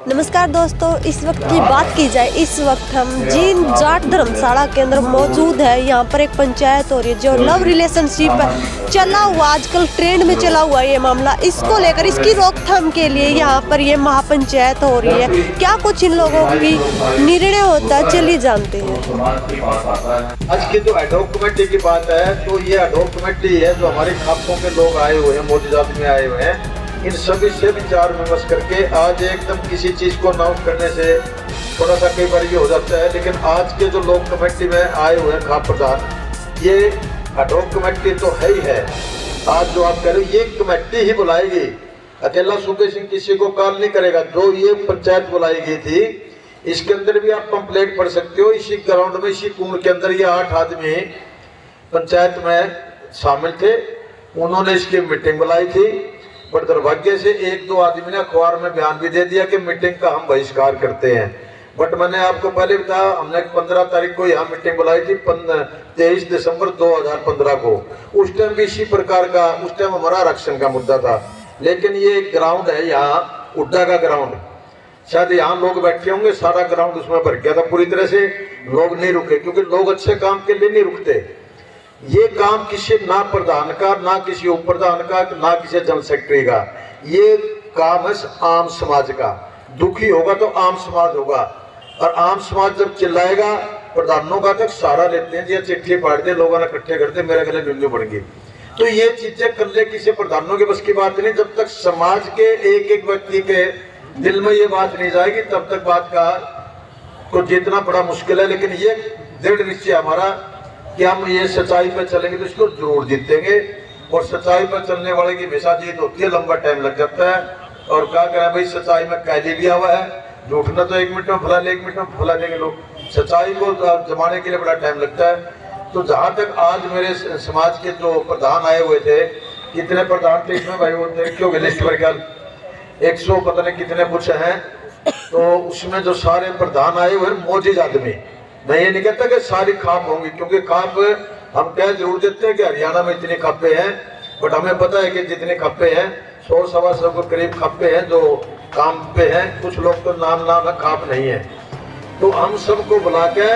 नमस्कार दोस्तों, इस वक्त की बात की जाए, इस वक्त हम जीन जाट धर्मशाला के अंदर मौजूद है। यहाँ पर एक पंचायत हो रही है जो लव रिलेशनशिप चला हुआ, आजकल ट्रेंड में चला हुआ ये मामला। इसको लेकर इसकी रोकथाम के लिए यहाँ पर ये महापंचायत हो रही है। क्या कुछ इन लोगों की निर्णय होता है, चलिए जानते हैं। आज की जो एडहॉक कमेटी की बात है, तो ये एडहॉक कमेटी है जो हमारे खापों के लोग आए हुए हैं, मौजूदात में आए हुए हैं। इन सभी से विचार विमर्श करके आज एकदम किसी चीज को अनाउंस करने से थोड़ा सा कई बार ये हो जाता है, लेकिन आज के जो लोग कमेटी में आए हुए हैं खाप प्रधान, ये एडहॉक कमेटी तो है ही है। आज जो आप कह रहे हो ये कमेटी ही बुलाएगी, अकेला सूबे सिंह किसी को कॉल नहीं करेगा। जो ये पंचायत बुलाई गई थी, इसके अंदर भी आप पंपलेट पढ़ सकते हो। इसी ग्राउंड में, इसी कुंड के अंदर ये 8 आदमी पंचायत में शामिल थे। उन्होंने इसकी मीटिंग बुलाई थी, पर दुर्भाग्य से 1-2 आदमी ने अखबार में बयान भी दे दिया कि मीटिंग का हम बहिष्कार करते हैं। बट मैंने आपको पहले बताया, हमने 15 तारीख को यहाँ मीटिंग बुलाई थी, 23 दिसंबर 2015 को। उस टाइम भी इसी प्रकार का, उस टाइम हमारा आरक्षण का मुद्दा था। लेकिन ये ग्राउंड है यहाँ उड्डा का ग्राउंड, शायद यहाँ लोग बैठे होंगे, सारा ग्राउंड उसमें भर गया था पूरी तरह से। लोग नहीं रुके, क्योंकि लोग अच्छे काम के लिए नहीं रुकते। ये काम किसी ना प्रधान का, ना किसी उप प्रधान का, ना किसी जनरल सेक्रेटरी का, ये काम है आम समाज का। दुखी होगा तो आम समाज होगा, और आम समाज जब चिल्लाएगा, प्रधानों का तक सहारा लेते हैं, ये चिट्ठी पाड़ते लोगों ने इकट्ठे करते, मेरे गले बिल्लू बढ़ गई। तो ये चीजें कर ले किसी प्रधानों के बस की बात नहीं। जब तक समाज के एक एक व्यक्ति के दिल में ये बात नहीं जाएगी, तब तक बात का को जीतना बड़ा मुश्किल है। लेकिन ये दृढ़ निश्चय हमारा कि हम ये सच्चाई पर चलेंगे तो इसको जरूर जीतेंगे। और सच्चाई पर चलने वाले की हमेशा जीत होती है, लंबा टाइम लग जाता है। और क्या करें भाई, सच्चाई में कैदी लिया हुआ है। झूठना तो 1 मिनट में फैला ले, 1 मिनट में फैला देंगे लोग। सच्चाई को जमाने के लिए बड़ा टाइम लगता है। तो जहाँ तक आज मेरे समाज के जो प्रधान आए हुए थे, कितने प्रधान थे इसमें भाई, वो देखिए लिस्ट पर क्या 100 पता नहीं कितने कुछ हैं। तो उसमें जो सारे प्रधान आए हुए मौजूद आदमी, मैं ये नहीं कहता कि सारी खाप होंगी, क्योंकि खाप हम कह जरूर देते हैं कि हरियाणा में इतनी खापे हैं, बट हमें पता है कि जितने खापे हैं 100-125 के करीब खापे हैं जो काम पे हैं। कुछ लोग तो नाम है, खाप नहीं है। तो हम सबको बुला के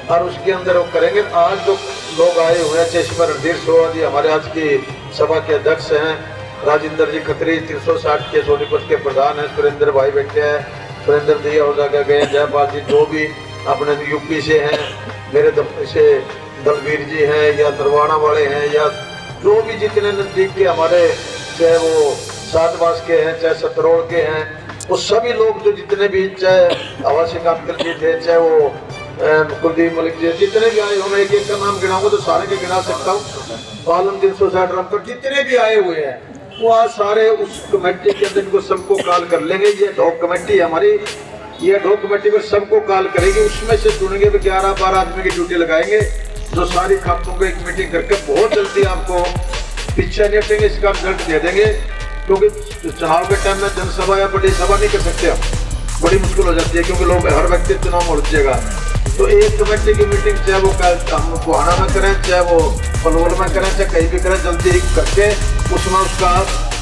और उसके अंदर वो करेंगे। आज जो लोग आए हुए हैं, जैसे रणधीर सरोवर जी हमारे आज की सभा के अध्यक्ष हैं, राजेंद्र जी खत्री 360 के सोनीपत के प्रधान हैं, सुरेंद्र भाई बैठे हैं, सुरेंद्र जी और जगह गए, जयपाल जी जो भी अपने यूपी से हैं, मेरे से दलवीर जी हैं, या नरवाना वाले हैं, या जो भी जितने नजदीक के हमारे, चाहे वो सातवास के हैं, चाहे सतरोड़ के हैं, वो सभी लोग जो जितने भी, चाहे आवासी कामकर जी थे, चाहे वो कुलदीप मलिक जी, जितने भी आए हो, मैं एक का नाम गिनाऊंगा तो सारे के गिना सकता हूँ। पालन 360 रामपुर जितने भी आए हुए हैं, वो आज सारे उस कमेटी के अंदर इनको सबको कॉल कर लेंगे। ये एडहॉक कमेटी हमारी, ये एडहॉक कमेटी में सबको कॉल करेगी। उसमें से चुनेंगे भी 11-12 आदमी की ड्यूटी लगाएंगे, जो सारी खातों को एक मीटिंग करके बहुत जल्दी आपको पीछे नहीं हटेंगे, इसका रिजल्ट दे देंगे। क्योंकि चुनाव के टाइम में जनसभा या बड़ी सभा नहीं कर सकते हम, बड़ी मुश्किल हो जाती है, क्योंकि लोग हर व्यक्ति चुनाव में उलझेगा। तो एक कमेटी की मीटिंग, चाहे वो हम गोहाना में करें, चाहे वो पलवल में करें, चाहे कहीं भी करें, जल्दी करके उसमें उसका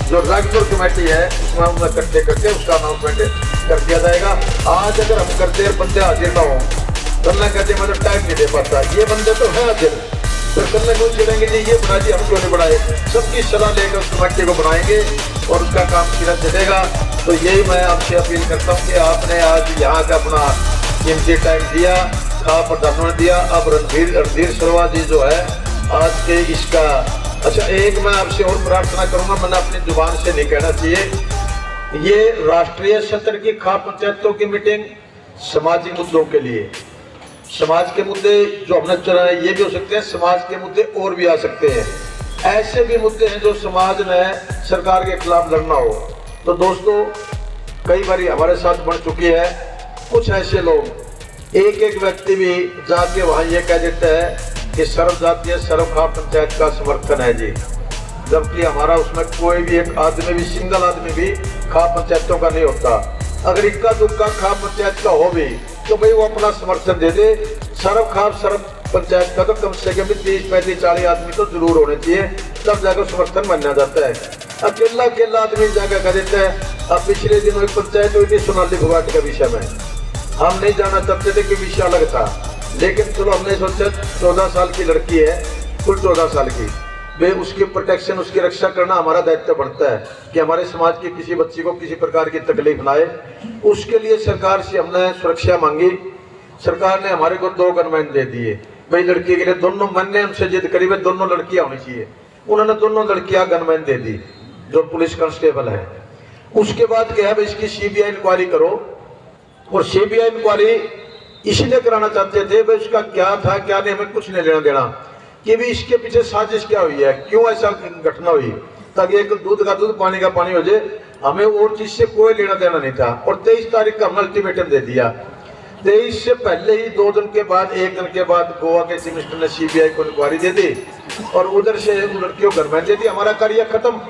जो रेगुलर कमेटी है उसमें हम इकट्ठे करके उसका अनाउंसमेंट कर दिया जाएगा। आज अगर हम करते हैं बंदे हाजिर ना हो, कल कहते मैं तो टाइम नहीं दे पाता, ये बंदे तो है हाजिर, फिर कल क्यों चिड़ेंगे जी ये बना जी हम क्यों नहीं बढ़ाए। सबकी सलाह लेकर उस कमेटी को बनाएंगे और उसका काम सीधा चलेगा। तो यही मैं आपसे अपील करता हूँ कि आपने आज यहाँ का अपना कीमती टाइम दिया, खाप प्रधानों ने दिया। अब रणधीर सरोवर जी जो है आज के इसका, अच्छा एक मैं आपसे और प्रार्थना करूंगा, मैंने अपनी जुबान से नहीं कहना चाहिए, ये राष्ट्रीय स्तर की खाप पंचायतों की मीटिंग सामाजिक मुद्दों के लिए, समाज के मुद्दे जो हमने चुनाए ये भी हो सकते हैं, समाज के मुद्दे और भी आ सकते हैं। ऐसे भी मुद्दे हैं जो समाज ने सरकार के खिलाफ लड़ना हो। तो दोस्तों, कई बार हमारे साथ बढ़ चुकी है, कुछ ऐसे लोग, एक एक व्यक्ति भी जाके वहां ये कह देता है कि सर्व जातीय सर्व खाप पंचायत का समर्थन है जी, जबकि हमारा उसमें कोई भी एक आदमी भी, सिंगल आदमी भी खाप पंचायतों का नहीं होता। अगर इक्का दुक्का खाप पंचायत का हो भी तो भाई वो अपना समर्थन दे दे। सर्व खाप सर्व पंचायत का तो कम से कम 30-35-40 आदमी तो जरूर होने चाहिए, तब जाकर समर्थन माना जाता है। अकेला आदमी जाकर कह देता है अब पिछले दिनों एक पंचायत हुई थी सोनाली घाट का विषय में, हम नहीं जाना चाहते थे कि विषय अलग था, लेकिन चलो हमने सोचा 14 साल की लड़की है, कुल 14 साल की, वे उसकी प्रोटेक्शन, उसकी रक्षा करना हमारा दायित्व बनता है कि हमारे समाज की किसी बच्ची को किसी प्रकार की तकलीफ ना आए। उसके लिए सरकार से हमने सुरक्षा मांगी, सरकार ने हमारे को 2 गनमैन दे दिए। भाई लड़की के लिए दोनों, मैंने उनसे जिद करी भाई दोनों लड़कियां होनी चाहिए, उन्होंने दोनों लड़कियां गनमैन दे दी जो पुलिस कांस्टेबल है। उसके बाद क्या है, इसकी सीबीआई इंक्वायरी करो, और सीबीआई इंक्वायरी इसलिए कराना चाहते थे भाई उसका क्या था क्या नहीं, हमें कुछ नहीं लेना देना कि भी इसके पीछे साजिश क्या हुई है, क्यों ऐसा घटना हुई, ताकि एक दूध का दूध पानी का पानी हो जाए, हमें और चीज से कोई लेना देना नहीं था। और 23 तारीख का हमने अल्टीमेटम दे दिया। 23 से पहले ही 2 दिन के बाद, 1 दिन के बाद गोवा के चीफ मिनिस्टर ने सीबीआई को इंक्वायरी दे दी और उधर से लड़कियों को घर दे दी, हमारा कार्य खत्म।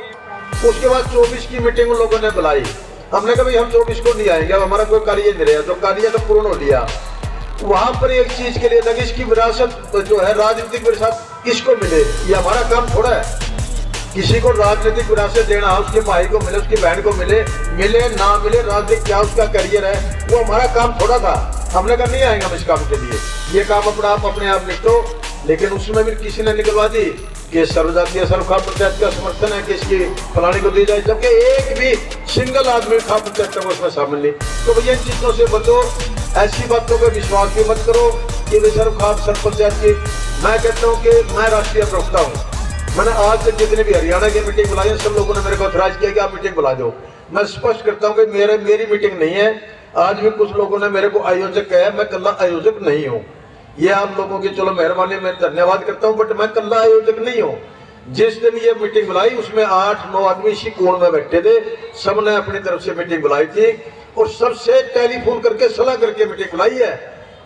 उसके बाद 24 की मीटिंग उन लोगों ने बुलाई, हमने कहा भाई हम 24 को नहीं आएंगे, अब हमारा कोई कार्य नहीं रहा, जो कार्य तो पूर्ण हो लिया। वहां पर एक चीज के लिए था कि इसकी विरासत जो है राजनीतिक विरासत किसको मिले, ये हमारा काम थोड़ा है। किसी को राजनीतिक विरासत देना, उसके भाई को मिले, उसकी बहन को मिले, मिले ना मिले, राजनीतिक क्या उसका करियर है, वो हमारा काम थोड़ा था। हमने कहा नहीं आएंगे हम इस काम के लिए, ये काम अपने आप निपटो। लेकिन उसमें भी किसी ने निकलवा दी कि सर्वजातीय सर्वखाप पंचायत का समर्थन है कि इसकी फलाने को दी जाए, जबकि एक भी सिंगल आदमी खाप पंचायत का उसमें शामिल नहीं। तो भैया इन चीजों से बचो, ऐसी बातों पर विश्वास भी मत करो कि वे सर्वखाप सर्व पंचायत की। मैं कहता हूँ कि मैं राष्ट्रीय प्रवक्ता हूँ, मैंने आज तक जितने भी हरियाणा की मीटिंग बुलाई है, सब लोगों ने मेरे को अथराइज किया कि आप मीटिंग बुला दो। मैं स्पष्ट करता हूँ कि मेरी मीटिंग नहीं है। आज भी कुछ लोगों ने मेरे को आयोजक कहा, मैं कल्ला आयोजक नहीं हूँ। ये आप लोगों की चलो मेहरबानी, मैं धन्यवाद करता हूँ, बट मैं कल्ला आयोजक नहीं हूँ। जिस दिन ये मीटिंग बुलाई उसमें 8-9 आदमी इसी कोण में बैठे थे, सबने अपनी तरफ से मीटिंग बुलाई थी और सबसे टेलीफोन करके सलाह करके मीटिंग बुलाई है।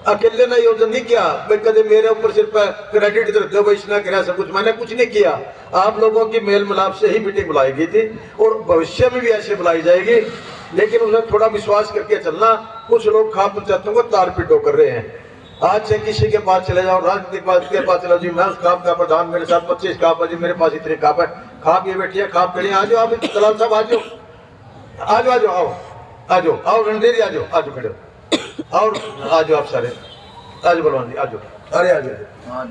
अकेले ने आयोजन नहीं किया भाई, कदे मेरे ऊपर सिर्फ क्रेडिट देते हो भाई इसने करा सब कुछ, मैंने कुछ नहीं किया। आप लोगों की मेल मिलाप से ही मीटिंग बुलाई गई थी और भविष्य में भी ऐसे बुलाई जाएगी, लेकिन उसमें थोड़ा विश्वास करके चलना। कुछ लोग खाप पंचायतों को तार पीटो कर रहे हैं। आज से किसी के पास चले जाओ, राजनीतिक पार्टी के पास चले जी, मैं उस खाप का प्रधान, मेरे साथ 25 खाप है जी, मेरे पास इतने खाप है, खाप ये बैठी है, खाप खड़ी, आ जाओ आप दलाल साहब, आ जाओ आ जाओ, आओ आ जाओ, आओ रणधीर आ जाओ, आ जाओ खड़े और आ जाओ आप सारे, आज बलवान जी आ जाओ, अरे आ जाओ।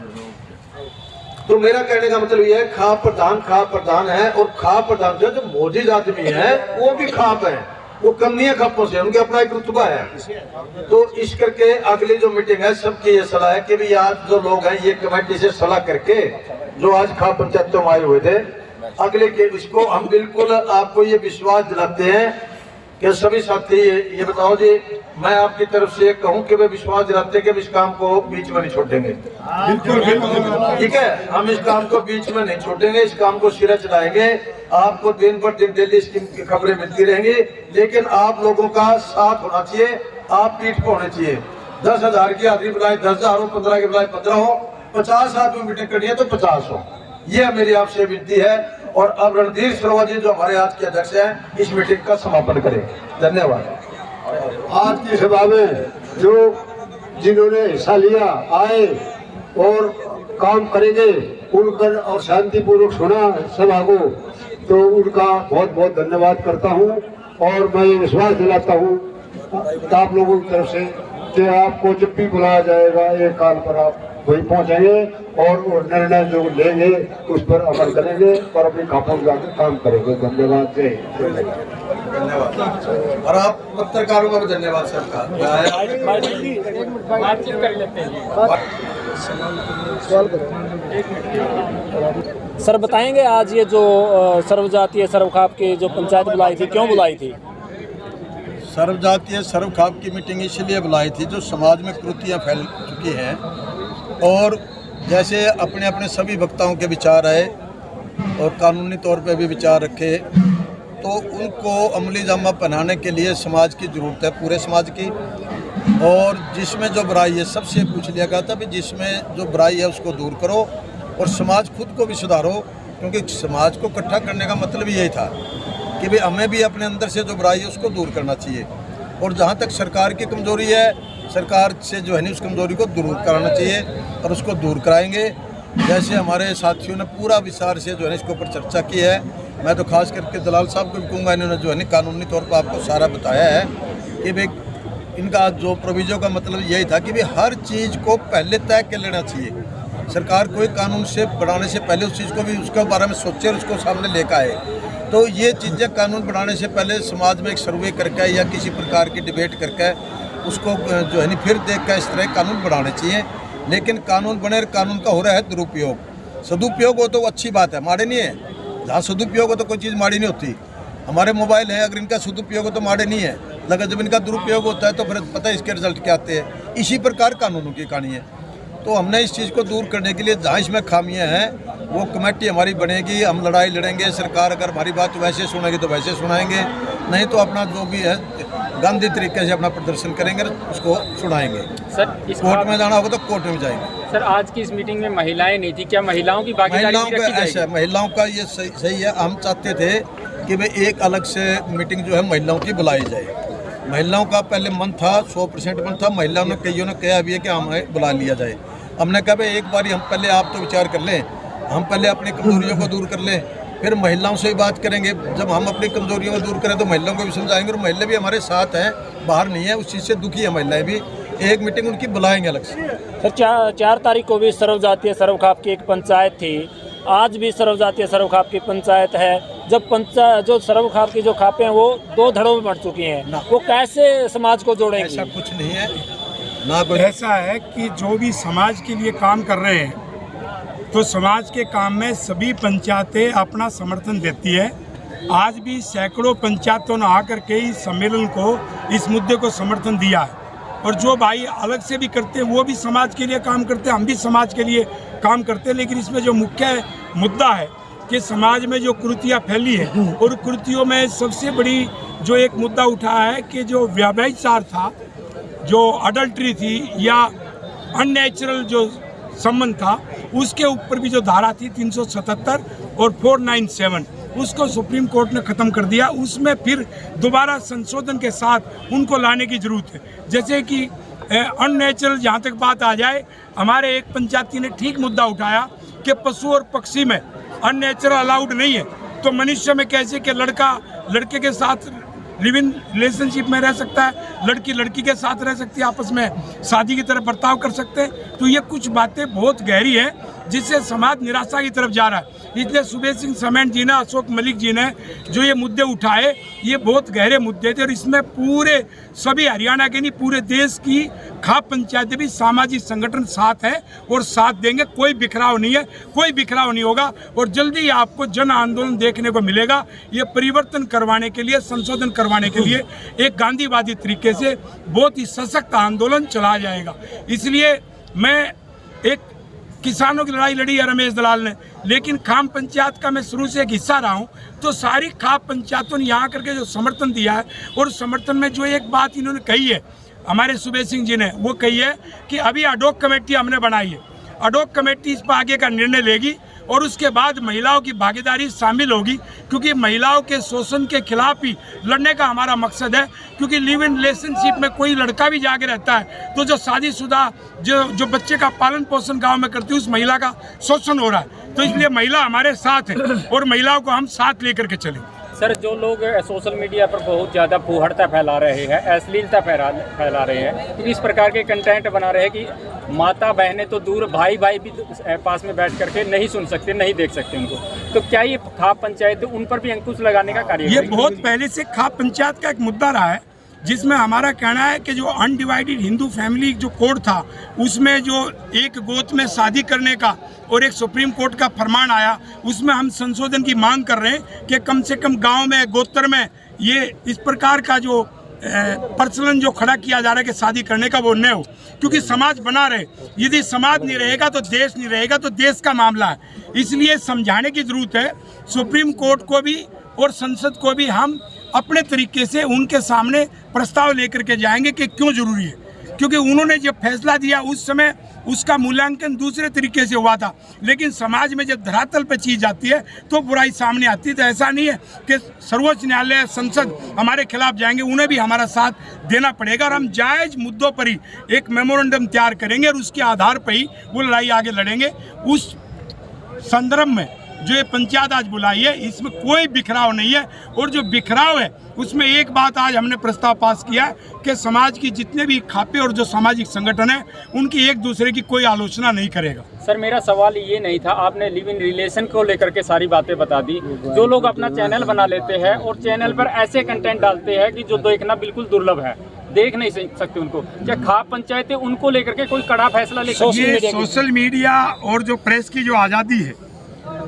तो मेरा कहने का मतलब ये है, खाप प्रधान है, और खाप प्रधान जो मौजूद आदमी है वो भी खाप है, वो कम नहीं है खापों से, उनके अपना एक रुतबा है। तो इस करके अगली जो मीटिंग है सबकी ये सलाह है कि भी आज जो लोग हैं ये कमेटी से सलाह करके जो आज खाप पंचायतों में आए हुए थे, अगले के इसको हम बिल्कुल आपको ये विश्वास दिलाते हैं कि सभी साथी ये बताओ जी, मैं आपकी तरफ से कहूं कि वे विश्वास दिलाते हैं कि इस काम को बीच में नहीं छोड़ेंगे। बिल्कुल ठीक है, हम इस काम को बीच में नहीं छोड़ेंगे, इस काम को सिरा चलाएंगे। आपको दिन पर दिन डेली इसकी खबरें मिलती रहेंगी, लेकिन आप लोगों का साथ होना चाहिए, आप पीठ पर होने चाहिए। 10,000 की हाजिरी बुलाए 10,000 हो, 15 की बुलाए 15 हो, 50 आदमी मीटिंग करनी है तो 50 हो, यह मेरी आपसे विनती है। और अब रणधीर सरोवर जी जो हमारे आज के अध्यक्ष हैं इस मीटिंग का समापन करें। धन्यवाद। आज की सभा में जो जिन्होंने हिस्सा लिया, आए और काम करेंगे, उनका और शांतिपूर्वक सुना सभा को, तो उनका बहुत बहुत धन्यवाद करता हूं। और मैं ये विश्वास दिलाता हूं आप लोगों की तरफ से कि आपको जब भी बुलाया जाएगा एक काल पर आप वहीं पहुंचेंगे और वो निर्णय जो लेंगे उस पर अमल करेंगे और अपनी खापों में जाकर काम करेंगे। धन्यवाद। धन्यवाद। और आप पत्रकारों का भी धन्यवाद सबका। सर बताएंगे आज ये जो सर्वजातीय सर्वखाप की जो पंचायत बुलाई थी, क्यों बुलाई थी? सर्वजातीय सर्वखाप की मीटिंग इसलिए बुलाई थी जो समाज में कुरीतियाँ फैल चुकी हैं और जैसे अपने अपने सभी वक्ताओं के विचार आए और कानूनी तौर पे भी विचार रखे, तो उनको अमली जामा पहनाने के लिए समाज की ज़रूरत है, पूरे समाज की। और जिसमें जो बुराई है सबसे पूछ लिया गया था कि जिसमें जो बुराई है उसको दूर करो और समाज खुद को भी सुधारो, क्योंकि समाज को इकट्ठा करने का मतलब यही था कि भाई हमें भी अपने अंदर से जो बुराई है उसको दूर करना चाहिए। और जहाँ तक सरकार की कमज़ोरी है, सरकार से जो है नहीं उस कमज़ोरी को दूर कराना चाहिए और उसको दूर कराएंगे। जैसे हमारे साथियों ने पूरा विस्तार से जो है इसके ऊपर चर्चा की है मैं तो खास करके दलाल साहब को भी कहूँगा, इन्होंने जो है ना कानूनी तौर पर आपको सारा बताया है कि भाई इनका जो प्रोविजो का मतलब यही था कि भाई हर चीज़ को पहले तय कर लेना चाहिए। सरकार कोई कानून से बनाने से पहले उस चीज़ को भी उसके बारे में सोचे और उसको सामने लेकर आए। तो ये चीज़ें कानून बनाने से पहले समाज में एक सर्वे करके या किसी प्रकार की डिबेट करके उसको जो है ना फिर देख कर इस तरह कानून बनाने चाहिए। लेकिन कानून बने, कानून का हो रहा है दुरुपयोग। सदुपयोग हो तो अच्छी बात है, माड़े नहीं है। जहाँ सदुपयोग हो तो कोई चीज़ माड़ी नहीं होती। हमारे मोबाइल है, अगर इनका सदुपयोग हो तो माड़े नहीं है, लेकिन जब इनका दुरुपयोग होता है तो फिर पता है इसके रिजल्ट क्या आते हैं। इसी प्रकार कानूनों की कहानी है। तो हमने इस चीज़ को दूर करने के लिए जहाँ इसमें खामियाँ हैं वो कमेटी हमारी बनेगी, हम लड़ाई लड़ेंगे। सरकार अगर हमारी बात वैसे सुनेगी तो वैसे सुनाएंगे, नहीं तो अपना जो भी है गांधी तरीके से अपना प्रदर्शन करेंगे, उसको सुनाएंगे। सर इस कोर्ट में जाना होगा तो कोर्ट में जाएंगे। सर आज की इस मीटिंग में महिलाएं नहीं थी, क्या महिलाओं की भागीदारी महिलाओं भी का रखी जाएगी? ऐसा है, महिलाओं का ये सही है। हम चाहते थे कि भाई एक अलग से मीटिंग जो है महिलाओं की बुलाई जाए। महिलाओं का पहले मन था, 100% मन था। महिलाओं ने कईयों ने कहा भी है कि हमें बुला लिया जाए। हमने कहा भाई एक बार हम पहले आप तो विचार कर लें, हम पहले अपनी कमजोरियों को दूर कर लें, फिर महिलाओं से ही बात करेंगे। जब हम अपनी कमजोरियों को दूर करें तो महिलाओं को भी समझाएंगे, और महिला भी हमारे साथ हैं, बाहर नहीं है, उस चीज़ से दुखी है महिलाएं भी। एक मीटिंग उनकी बुलाएंगे अलग से। सर 4 तारीख को भी सर्वजातीय सर्वखाप की एक पंचायत थी, आज भी सर्वजातीय सर्वखाप की पंचायत है। जब जो सर्वखाप की जो खापें हैं वो 2 धड़ों में बढ़ चुकी हैं, वो कैसे समाज को जोड़ेंगी? ऐसा कुछ नहीं है ना। कोई ऐसा है कि जो भी समाज के लिए काम कर रहे हैं तो समाज के काम में सभी पंचायतें अपना समर्थन देती है। आज भी सैकड़ों पंचायतों ने आकर के इस सम्मेलन को, इस मुद्दे को समर्थन दिया है। और जो भाई अलग से भी करते हैं वो भी समाज के लिए काम करते हैं, हम भी समाज के लिए काम करते हैं। लेकिन इसमें जो मुख्य मुद्दा है कि समाज में जो कुरीतियाँ फैली है, और कुरीतियों में सबसे बड़ी जो एक मुद्दा उठा है कि जो व्यभिचार था, जो अडल्ट्री थी या अननेचुरल जो संबंध था, उसके ऊपर भी जो धारा थी 377 और 497, उसको सुप्रीम कोर्ट ने ख़त्म कर दिया। उसमें फिर दोबारा संशोधन के साथ उनको लाने की ज़रूरत है। जैसे कि अननेचुरल जहाँ तक बात आ जाए, हमारे एक पंचायती ने ठीक मुद्दा उठाया कि पशु और पक्षी में अननेचुरल अलाउड नहीं है, तो मनुष्य में कैसे कि लड़का लड़के के साथ लिव इन रिलेशनशिप में रह सकता है, लड़की लड़की के साथ रह सकती है, आपस में शादी की तरफ बर्ताव कर सकते हैं। तो ये कुछ बातें बहुत गहरी हैं जिससे समाज निराशा की तरफ जा रहा है। इसलिए सुबेश सिंह समेन जी ने, अशोक मलिक जी ने जो ये मुद्दे उठाए, ये बहुत गहरे मुद्दे थे। और इसमें पूरे सभी हरियाणा के नहीं, पूरे देश की खाप पंचायतें भी, सामाजिक संगठन साथ हैं और साथ देंगे। कोई बिखराव नहीं है, कोई बिखराव नहीं होगा। और जल्दी ही आपको जन आंदोलन देखने को मिलेगा। ये परिवर्तन करवाने के लिए, संशोधन करवाने के लिए एक गांधीवादी तरीके से बहुत ही सशक्त आंदोलन चलाया जाएगा। इसलिए मैं एक किसानों की लड़ाई लड़ी है रमेश दलाल ने, लेकिन खाप पंचायत का मैं शुरू से एक हिस्सा रहा हूँ। तो सारी खाप पंचायतों ने यहाँ करके जो समर्थन दिया है, और समर्थन में जो एक बात इन्होंने कही है हमारे सुबेश सिंह जी ने, वो कही है कि अभी अडोक कमेटी हमने बनाई है, अडोक कमेटी इस पर आगे का निर्णय लेगी और उसके बाद महिलाओं की भागीदारी शामिल होगी, क्योंकि महिलाओं के शोषण के खिलाफ ही लड़ने का हमारा मकसद है। क्योंकि लिव इन रिलेशनशिप में कोई लड़का भी जाके रहता है तो जो शादीशुदा जो बच्चे का पालन पोषण गांव में करती है, उस महिला का शोषण हो रहा है। तो इसलिए महिला हमारे साथ है और महिलाओं को हम साथ लेकर के चलें। सर जो लोग सोशल मीडिया पर बहुत ज़्यादा फूहड़ता फैला रहे हैं, अश्लीलता फैला रहे हैं, क्योंकि इस प्रकार के कंटेंट बना रहे हैं कि माता बहनें तो दूर, भाई भाई भी पास में बैठ करके नहीं सुन सकते, नहीं देख सकते उनको, तो क्या ये खाप पंचायत उन पर भी अंकुश लगाने का कार्य? ये बहुत पहले से खाप पंचायत का एक मुद्दा रहा है, जिसमें हमारा कहना है कि जो अनडिवाइडेड हिंदू फैमिली जो कोड था, उसमें जो एक गोद में शादी करने का और एक सुप्रीम कोर्ट का फरमान आया, उसमें हम संशोधन की मांग कर रहे हैं कि कम से कम गांव में, गोत्र में ये इस प्रकार का जो प्रचलन जो खड़ा किया जा रहा है कि शादी करने का, वो न हो। क्योंकि समाज बना रहे, यदि समाज नहीं रहेगा तो देश नहीं रहेगा, तो देश का मामला है। इसलिए समझाने की ज़रूरत है सुप्रीम कोर्ट को भी और संसद को भी। हम अपने तरीके से उनके सामने प्रस्ताव लेकर के जाएंगे कि क्यों ज़रूरी है, क्योंकि उन्होंने जब फैसला दिया उस समय उसका मूल्यांकन दूसरे तरीके से हुआ था, लेकिन समाज में जब धरातल पर चीज़ आती है तो बुराई सामने आती है। तो ऐसा नहीं है कि सर्वोच्च न्यायालय, संसद हमारे खिलाफ जाएंगे, उन्हें भी हमारा साथ देना पड़ेगा। और हम जायज़ मुद्दों पर ही एक मेमोरेंडम तैयार करेंगे और उसके आधार पर ही वो लड़ाई आगे लड़ेंगे। उस संदर्भ में जो ये पंचायत आज बुलाई है इसमें कोई बिखराव नहीं है, और जो बिखराव है उसमें एक बात आज हमने प्रस्ताव पास किया है कि समाज की जितने भी खापे और जो सामाजिक संगठन है उनकी एक दूसरे की कोई आलोचना नहीं करेगा। सर मेरा सवाल ये नहीं था, आपने लिव इन रिलेशन को लेकर के सारी बातें बता दी। जो लोग अपना चैनल बना लेते हैं और चैनल पर ऐसे कंटेंट डालते हैं कि जो देखना बिल्कुल दुर्लभ है, देख नहीं सकते उनको, क्या खाप पंचायतें उनको लेकर के कोई कड़ा फैसला ले सकती है? ये सोशल मीडिया और जो प्रेस की जो आज़ादी है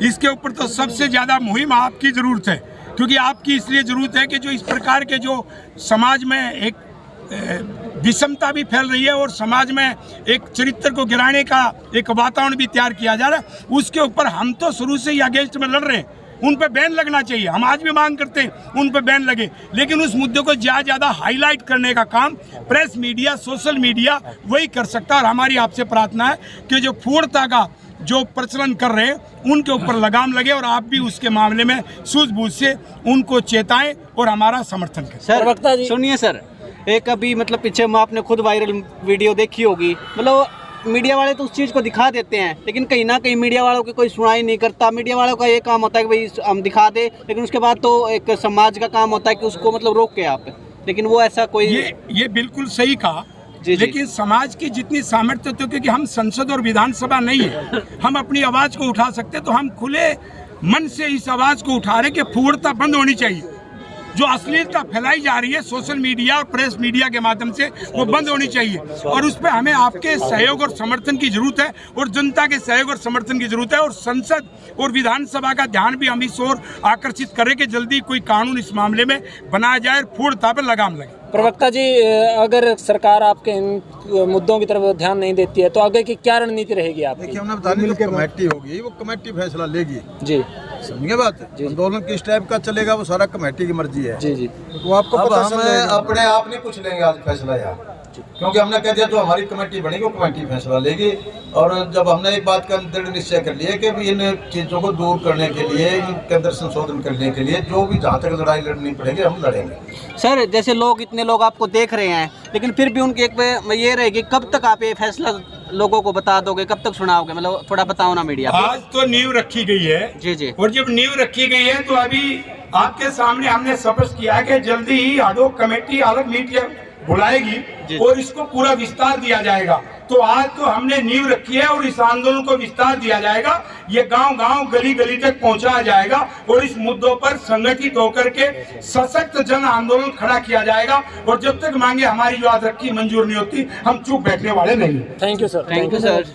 इसके ऊपर तो सबसे ज़्यादा मुहिम आपकी ज़रूरत है, क्योंकि आपकी इसलिए ज़रूरत है कि जो इस प्रकार के जो समाज में एक विषमता भी फैल रही है और समाज में एक चरित्र को गिराने का एक वातावरण भी तैयार किया जा रहा है, उसके ऊपर हम तो शुरू से ही अगेंस्ट में लड़ रहे हैं। उन पे बैन लगना चाहिए, हम आज भी मांग करते हैं उन पे बैन लगे, लेकिन उस मुद्दे को ज़्यादा हाईलाइट करने का काम प्रेस मीडिया, सोशल मीडिया वही कर सकता है। और हमारी आपसे प्रार्थना है कि जो फूड़ता का जो प्रचलन कर रहे हैं उनके ऊपर लगाम लगे और आप भी उसके मामले में सूझबूझ से उनको चेताएं और हमारा समर्थन करें। सर सुनिए सर, एक अभी मतलब पीछे में आपने खुद वायरल वीडियो देखी होगी, मतलब मीडिया वाले तो उस चीज़ को दिखा देते हैं, लेकिन कहीं ना कहीं मीडिया वालों की कोई सुनाई नहीं करता। मीडिया वालों का ये काम होता है कि भाई हम दिखा दे, लेकिन उसके बाद तो एक समाज का काम होता है कि उसको मतलब रोक के आप, लेकिन वो ऐसा कोई ये बिल्कुल सही कहा। लेकिन समाज की जितनी सामर्थ्य, तो क्योंकि हम संसद और विधानसभा नहीं है, हम अपनी आवाज़ को उठा सकते, तो हम खुले मन से इस आवाज़ को उठा रहे कि फूड़ता बंद होनी चाहिए। जो अश्लीलता फैलाई जा रही है सोशल मीडिया और प्रेस मीडिया के माध्यम से, वो बंद होनी चाहिए, और उस पर हमें आपके सहयोग और समर्थन की जरूरत है, और जनता के सहयोग और समर्थन की जरूरत है, और संसद और विधानसभा का ध्यान भी हम इस ओर आकर्षित करें कि जल्दी कोई कानून इस मामले में बनाया जाए और फूड़ता पर लगाम लगे। प्रवक्ता जी, अगर सरकार आपके इन मुद्दों की तरफ ध्यान नहीं देती है तो आगे की क्या रणनीति रहेगी आपकी? देखिए, हमने बताने जो कमेटी होगी वो कमेटी फैसला लेगी जी, समझिए बात। आंदोलन किस टाइप का चलेगा वो सारा कमेटी की मर्जी है जी जी। तो आपको अब पता हम अपने आप नहीं कुछ लेंगे आज फैसला यार, क्योंकि हमने कह दिया जो हमारी कमेटी बनेगी वो कमेटी फैसला लेगी। और जब हमने एक बात का दृढ़ निश्चय कर लिया कि भी इन चीज़ों को दूर करने के लिए, इनके अंदर संशोधन करने के लिए जो भी जहाँ तक लड़ाई लड़नी पड़ेगी हम लड़ेंगे। सर, जैसे लोग इतने लोग आपको देख रहे हैं, लेकिन फिर भी उनकी एक ये रहेगी, कब तक आप ये फैसला लोगों को बता दोगे, कब तक सुनाओगे, मतलब थोड़ा बताओ ना मीडिया। आज तो नींव रखी गई है जी जी, और जब नींव रखी गई है तो अभी आपके सामने हमने स्पष्ट किया है कि जल्दी ही आडोक कमेटी अलग मीटिंग बुलाएगी और इसको पूरा विस्तार दिया जाएगा। तो आज तो हमने नींव रखी है और इस आंदोलन को विस्तार दिया जाएगा, ये गांव-गांव, गली-गली तक पहुंचाया जाएगा और इस मुद्दों पर संगठित होकर के सशक्त जन आंदोलन खड़ा किया जाएगा। और जब तक मांगे हमारी जो आज रखी मंजूर नहीं होती, हम चुप बैठने वाले नहीं। Thank you sir. Thank you sir.